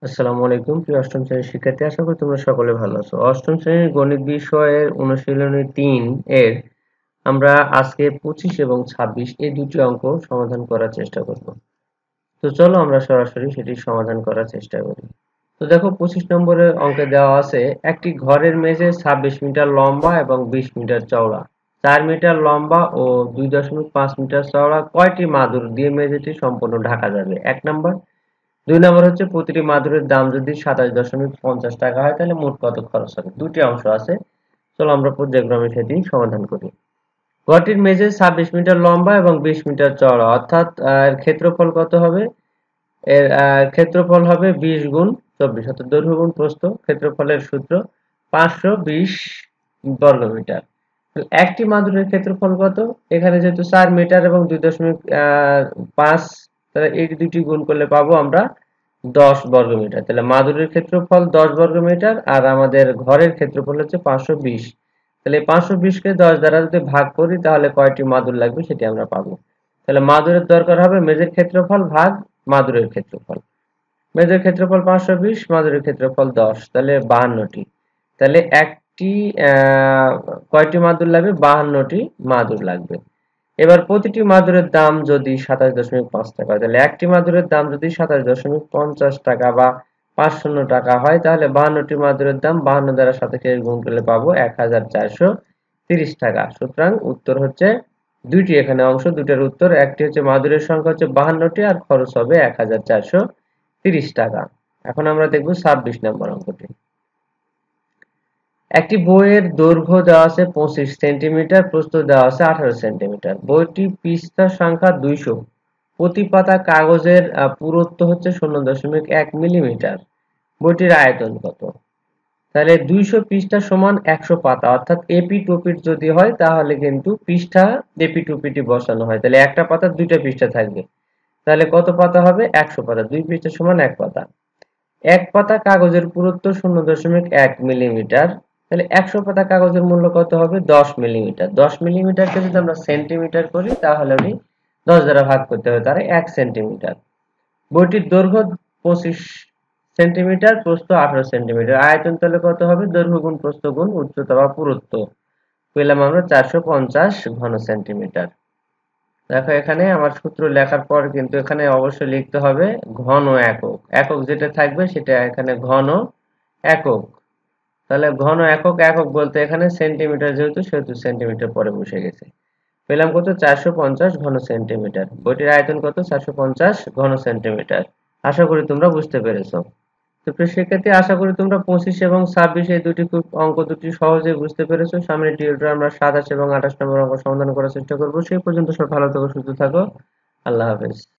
আসসালামু আলাইকুম প্রিয় অষ্টম শ্রেণীর শিক্ষার্থী, আশা করি তোমরা সকলে ভালো আছো। অষ্টম শ্রেণীর গণিত বিষয়ের অনুশীলনী ৩ এর আমরা আজকে 25 এবং 26 এই দুটি অঙ্ক সমাধান করার চেষ্টা করব। তো চলো আমরা সরাসরি সেটি সমাধান করার চেষ্টা করি। তো দেখো, 25 নম্বরের অঙ্কে দেওয়া আছে একটি ঘরের মেঝে 26 মিটার লম্বা এবং 20 মিটার চওড়া, 4 মিটার লম্বা ও 2.5 মিটার চওড়া কয়টি মাদুর দিয়ে মেঝেটি সম্পূর্ণ ঢাকা যাবে? 1 নম্বর। 2 নম্বর হচ্ছে প্রতিটি মাদুরের দাম যদি 27.50 টাকা হয় তাহলে মোট কত খরচ হবে? দুটি অংশ আছে, চলো আমরা পর্যায়ক্রমে সেটি সমাধান করি। ঘরটির মেঝে 26 মিটার লম্বা এবং 20 মিটার চওড়া, অর্থাৎ এর ক্ষেত্রফল কত হবে? এর ক্ষেত্রফল হবে 20 গুণ 24, অর্থাৎ দৈর্ঘ্য গুণ প্রস্থ। ক্ষেত্রফলের সূত্র 520 বর্গমিটার। একটি মাদুরের ক্ষেত্রফল কত? এখানে যেহেতু 4 মিটার এবং 2.5, তাহলে এই দুটি গুণ করলে পাবো আমরা 10 বর্গমিটার। তাহলে মাদুরের ক্ষেত্রফল 10 বর্গমিটার আর আমাদের ঘরের ক্ষেত্রফল হচ্ছে 520। তাহলে 520 কে 10 দ্বারা যদি ভাগ করি তাহলে কয়টি মাদুর লাগবে সেটি আমরা পাবো। তাহলে মাদুরের দরকার হবে মেঝের ক্ষেত্রফল ভাগ মাদুরের ক্ষেত্রফল। মেঝের ক্ষেত্রফল 520, মাদুরের ক্ষেত্রফল 10, তাহলে 52টি। তাহলে একটি কয়টি মাদুর লাগবে? 52টি মাদুর লাগবে। এবার প্রতিটি মাদুরের দাম যদি 27.5 টাকা হয়, তাহলে একটি মাদুরের দাম যদি 27.50 টাকা বা 50 টাকা হয়, তাহলে 52টি মাদুরের দাম 52 দ্বারা 27 গুণ করলে পাবো 1430 টাকা। সুতরাং উত্তর হচ্ছে দুইটি, এখানে অংশ দুইটার উত্তর। একটি হচ্ছে মাদুরের সংখ্যা হচ্ছে 52টি আর খরচ হবে 1430 টাকা। এখন আমরা দেখব 26 নম্বর অঙ্কটি। একটি বইয়ের দৈর্ঘ্য দেওয়া আছে 25 সেন্টিমিটার, প্রস্থ দেওয়া আছে 18 সেন্টিমিটার। বইটি পৃষ্ঠা সংখ্যা 200, প্রতি পাতা কাগজের পুরুত্ব হচ্ছে 0.1 মিলিমিটার। বইটির আয়তন কত? তাহলে 200 পৃষ্ঠা সমান 100 পাতা, অর্থাৎ এপি টুপিট যদি হয় তাহলে কিন্তু পৃষ্ঠা এপি টুপিটি বসানো হয়, তাহলে একটা পাতার দুইটা পৃষ্ঠা থাকবে। তাহলে কত পাতা হবে? 100 পাতা। 2 পৃষ্ঠা সমান 1 পাতা। এক পাতা কাগজের পুরুত্ব 0.1 মিলিমিটার, তাহলে 100 পাতা কাগজের মূল্য কত হবে? 10 মিলিমিটার। 10 মিলিমিটারকে যদি আমরা সেন্টিমিটার করি তাহলে আমি 10 দ্বারা ভাগ করতে হবে, তাহলে 1 সেন্টিমিটার। বইটির দৈর্ঘ্য 25 সেন্টিমিটার, প্রস্থ 18 সেন্টিমিটার। আয়তন তাহলে কত হবে? দৈর্ঘ্য গুণ প্রস্থ গুণ উচ্চতা বা পুরুত্ব, পেলাম আমরা 450 ঘন সেন্টিমিটার। দেখো, এখানে আমার সূত্র লেখার পর কিন্তু এখানে অবশ্যই লিখতে হবে ঘন একক। একক যেটা থাকবে সেটা এখানে ঘন একক। তাহলে ঘন একক, একক বলতে এখানে সেন্টিমিটার যেহেতু সেহেতু সেন্টিমিটার পরে বসে গেছে। পেলাম কত? 450 ঘন সেন্টিমিটার। বইটির আয়তন কত? 450 ঘন সেন্টিমিটার। আশা করি তোমরা বুঝতে পেরেছো। তো প্রিয় শিক্ষার্থী, আশা করি তোমরা 25 এবং 26 এই দুটি অঙ্ক দুটি সহজে বুঝতে পেরেছো। সামনের টিউটোরিয়ালে আমরা 27 এবং 28 নম্বর অঙ্ক সমাধান করার চেষ্টা করব। সেই পর্যন্ত সব ভালো থাকো, সুস্থ থাকো। আল্লাহ হাফেজ।